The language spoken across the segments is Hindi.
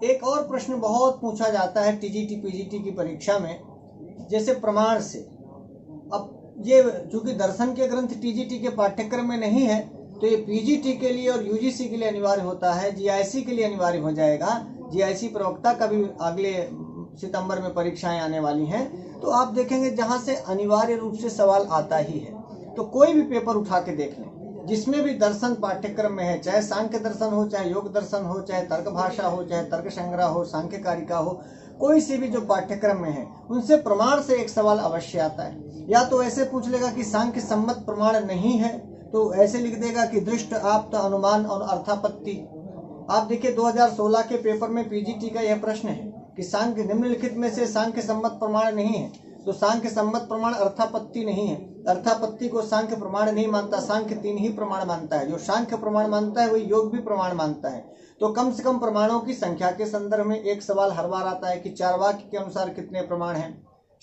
एक और प्रश्न बहुत पूछा जाता है टीजीटी पीजीटी की परीक्षा में, जैसे प्रमाण से। अब ये चूंकि दर्शन के ग्रंथ टीजीटी के पाठ्यक्रम में नहीं है, तो ये पीजीटी के लिए और यूजीसी के लिए अनिवार्य होता है, जीआईसी के लिए अनिवार्य हो जाएगा। जीआईसी प्रवक्ता का भी अगले सितंबर में परीक्षाएं आने वाली हैं, तो आप देखेंगे जहां से अनिवार्य रूप से सवाल आता ही है। तो कोई भी पेपर उठा के देख लें जिसमें भी दर्शन पाठ्यक्रम में है, चाहे सांख्य दर्शन हो, चाहे योग दर्शन हो, चाहे तर्क भाषा हो, चाहे तर्क संग्रह हो, सांख्य कारिका हो, कोई सी भी जो पाठ्यक्रम में है उनसे प्रमाण से एक सवाल अवश्य आता है। या तो ऐसे पूछ लेगा कि सांख्य सम्मत प्रमाण नहीं है, तो ऐसे लिख देगा कि दृष्ट आप्त अनुमान और अर्थापत्ति। आप देखिए 2016 के पेपर में पीजीटी का यह प्रश्न है कि सांख्य निम्नलिखित में से सांख्य सम्मत प्रमाण नहीं है, तो सांख्य सम्मत प्रमाण अर्थापत्ति नहीं है। अर्थापत्ति को सांख्य प्रमाण नहीं मानता, सांख्य 3 ही प्रमाण मानता है। जो सांख्य प्रमाण मानता है वही योग भी प्रमाण मानता है। तो कम से कम प्रमाणों की संख्या के संदर्भ में एक सवाल हर बार आता है कि चारवाक के अनुसार कितने प्रमाण हैं,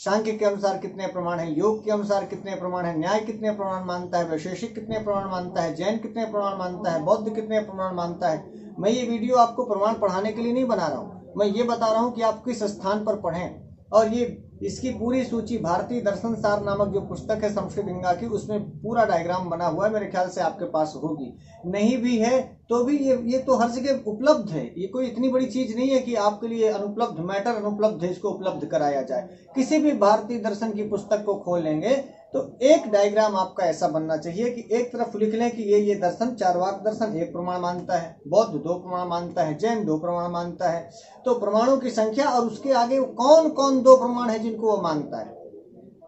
सांख्य के अनुसार कितने प्रमाण हैं, योग के अनुसार कितने प्रमाण हैं, न्याय कितने प्रमाण मानता है, वैशेषिक कितने प्रमाण मानता है, जैन कितने प्रमाण मानता है, बौद्ध कितने प्रमाण मानता है। मैं ये वीडियो आपको प्रमाण पढ़ाने के लिए नहीं बना रहा हूँ, मैं ये बता रहा हूँ कि आप किस स्थान पर पढ़ें। और ये इसकी पूरी सूची भारतीय दर्शन सार नामक जो पुस्तक है संस्कृत गंगा की, उसमें पूरा डायग्राम बना हुआ है, मेरे ख्याल से आपके पास होगी। नहीं भी है तो भी ये तो हर जगह उपलब्ध है। ये कोई इतनी बड़ी चीज नहीं है कि आपके लिए अनुपलब्ध मैटर अनुपलब्ध है, इसको उपलब्ध कराया जाए। किसी भी भारतीय दर्शन की पुस्तक को खोल लेंगे तो एक डायग्राम आपका ऐसा बनना चाहिए कि एक तरफ लिख लें कि ये दर्शन चारवाक दर्शन 1 प्रमाण मानता है, बौद्ध 2 प्रमाण मानता है, जैन 2 प्रमाण मानता है। तो प्रमाणों की संख्या और उसके आगे कौन कौन 2 प्रमाण है जिनको वो मानता है।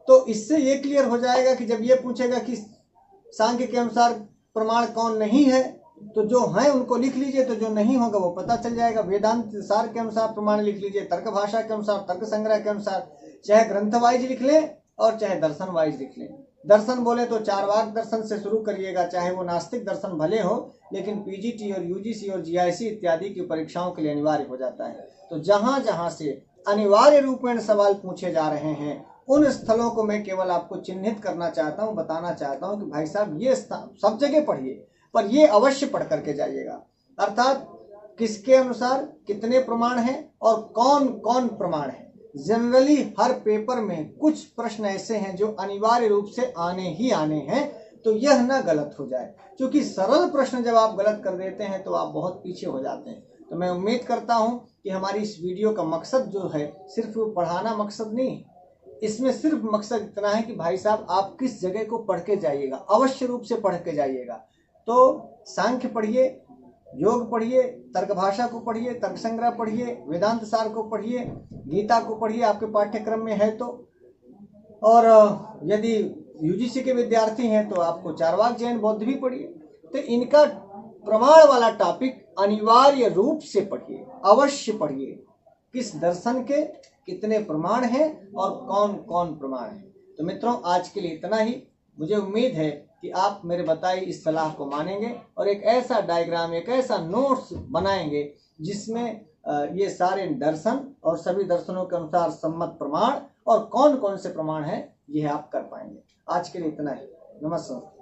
तो इससे ये क्लियर हो जाएगा कि जब ये पूछेगा कि सांख्य के अनुसार प्रमाण कौन नहीं है, तो जो है उनको लिख लीजिए, तो जो नहीं होगा वो पता चल जाएगा। वेदांत सार के अनुसार प्रमाण लिख लीजिए, तर्क भाषा के अनुसार, तर्क संग्रह के अनुसार, चाहे ग्रंथ वाइज लिख लें और चाहे दर्शन वाइज लिख लें। दर्शन बोले तो चारवाक दर्शन से शुरू करिएगा, चाहे वो नास्तिक दर्शन भले हो, लेकिन पीजीटी और यूजीसी और जीआईसी इत्यादि की परीक्षाओं के लिए अनिवार्य हो जाता है। तो जहां जहां से अनिवार्य रूप में सवाल पूछे जा रहे हैं उन स्थलों को मैं केवल आपको चिन्हित करना चाहता हूं, बताना चाहता हूं कि भाई साहब ये सब जगह पढ़िए, पर ये अवश्य पढ़ करके जाइएगा। अर्थात किसके अनुसार कितने प्रमाण हैं और कौन कौन प्रमाण है। जनरली हर पेपर में कुछ प्रश्न ऐसे हैं जो अनिवार्य रूप से आने ही आने हैं, तो यह ना गलत हो जाए, क्योंकि सरल प्रश्न जब आप गलत कर देते हैं तो आप बहुत पीछे हो जाते हैं। तो मैं उम्मीद करता हूं कि हमारी इस वीडियो का मकसद जो है सिर्फ पढ़ाना मकसद नहीं, इसमें सिर्फ मकसद इतना है कि भाई साहब आप किस जगह को पढ़ के जाइएगा, अवश्य रूप से पढ़ के जाइएगा। तो सांख्य पढ़िए, योग पढ़िए, तर्क भाषा को पढ़िए, तर्क संग्रह पढ़िए, वेदांत सार को पढ़िए, गीता को पढ़िए आपके पाठ्यक्रम में है तो। और यदि यूजीसी के विद्यार्थी हैं तो आपको चारवाक जैन बौद्ध भी पढ़िए। तो इनका प्रमाण वाला टॉपिक अनिवार्य रूप से पढ़िए, अवश्य पढ़िए। किस दर्शन के कितने प्रमाण हैं और कौन कौन प्रमाण हैं। तो मित्रों आज के लिए इतना ही। मुझे उम्मीद है कि आप मेरे बताई इस सलाह को मानेंगे और एक ऐसा डायग्राम, एक ऐसा नोट्स बनाएंगे जिसमें ये सारे दर्शन और सभी दर्शनों के अनुसार सम्मत प्रमाण और कौन कौन से प्रमाण हैं ये आप कर पाएंगे। आज के लिए इतना ही। नमस्कार।